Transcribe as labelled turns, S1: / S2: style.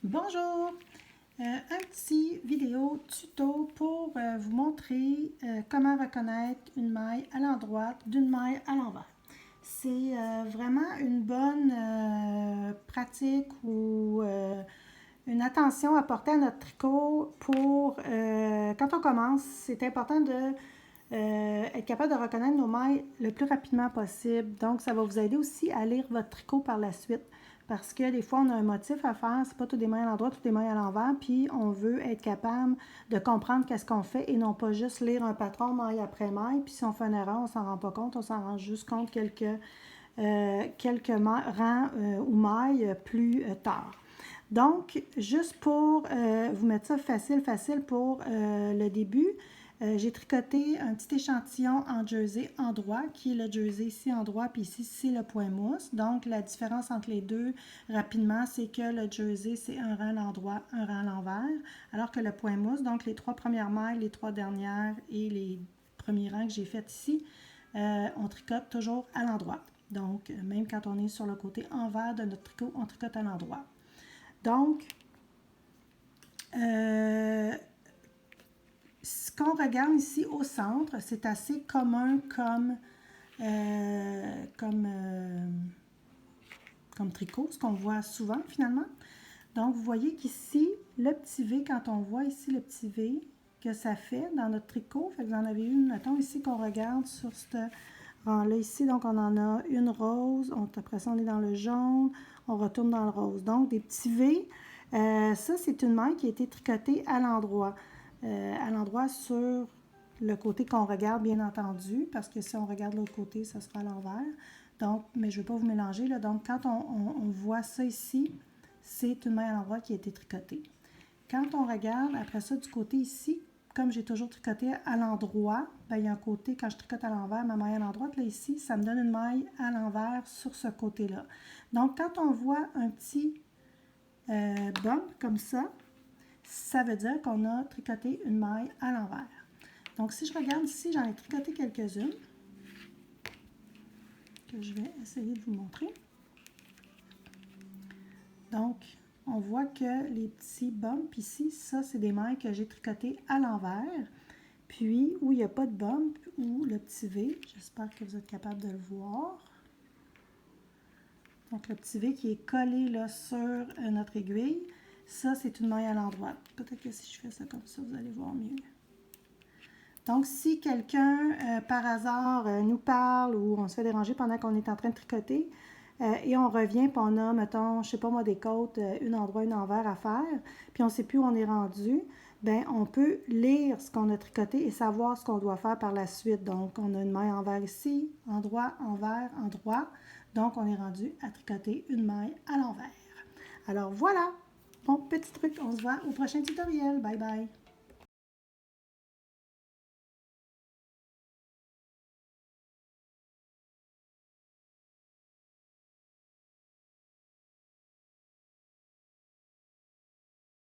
S1: Bonjour! Un petit vidéo tuto pour vous montrer comment reconnaître une maille à l'endroit d'une maille à l'envers. C'est vraiment une bonne pratique ou une attention à porter à notre tricot pour quand on commence. C'est important de être capable de reconnaître nos mailles le plus rapidement possible. Donc, ça va vous aider aussi à lire votre tricot par la suite. Parce que des fois, on a un motif à faire, c'est pas toutes des mailles à l'endroit, toutes des mailles à l'envers, puis on veut être capable de comprendre qu'est-ce qu'on fait et non pas juste lire un patron maille après maille, puis si on fait une erreur, on s'en rend pas compte, on s'en rend juste compte quelques rangs ou mailles plus tard. Donc, juste pour vous mettre ça facile pour le début, j'ai tricoté un petit échantillon en jersey endroit, qui est le jersey ici endroit, puis ici, c'est le point mousse. Donc, la différence entre les deux, rapidement, c'est que le jersey, c'est un rang à l'endroit, un rang à l'envers, alors que le point mousse, donc les trois premières mailles, les trois dernières et les premiers rangs que j'ai fait ici, on tricote toujours à l'endroit. Donc, même quand on est sur le côté envers de notre tricot, on tricote à l'endroit. Donc, ce qu'on regarde ici au centre, c'est assez commun comme tricot, ce qu'on voit souvent finalement. Donc, vous voyez qu'ici, le petit V, quand on voit ici le petit V que ça fait dans notre tricot, fait que vous en avez une, mettons ici qu'on regarde sur ce rang-là ici, donc on en a une rose, après ça on est dans le jaune, on retourne dans le rose. Donc, des petits V, ça c'est une maille qui a été tricotée à l'endroit sur le côté qu'on regarde, bien entendu, parce que si on regarde l'autre côté, ça sera à l'envers. Donc, mais je ne vais pas vous mélanger, là. Donc, quand on voit ça ici, c'est une maille à l'endroit qui a été tricotée. Quand on regarde, après ça, du côté ici, comme j'ai toujours tricoté à l'endroit, bien, il y a un côté, quand je tricote à l'envers, ma maille à l'endroit, là, ici, ça me donne une maille à l'envers sur ce côté-là. Donc, quand on voit un petit bump comme ça veut dire qu'on a tricoté une maille à l'envers. Donc, si je regarde ici, j'en ai tricoté quelques-unes que je vais essayer de vous montrer. Donc, on voit que les petits bumps ici, ça, c'est des mailles que j'ai tricotées à l'envers. Puis, où il n'y a pas de bump, ou le petit V, j'espère que vous êtes capable de le voir. Donc, le petit V qui est collé là, sur notre aiguille, ça, c'est une maille à l'endroit. Peut-être que si je fais ça comme ça, vous allez voir mieux. Donc, si quelqu'un, par hasard, nous parle ou on se fait déranger pendant qu'on est en train de tricoter et on revient, puis on a, mettons, je ne sais pas moi, des côtes, une endroit, une envers à faire, puis on ne sait plus où on est rendu, bien, on peut lire ce qu'on a tricoté et savoir ce qu'on doit faire par la suite. Donc, on a une maille envers ici, endroit, envers, endroit. Donc, on est rendu à tricoter une maille à l'envers. Alors, voilà! Bon, petit truc, on se voit au prochain tutoriel. Bye bye!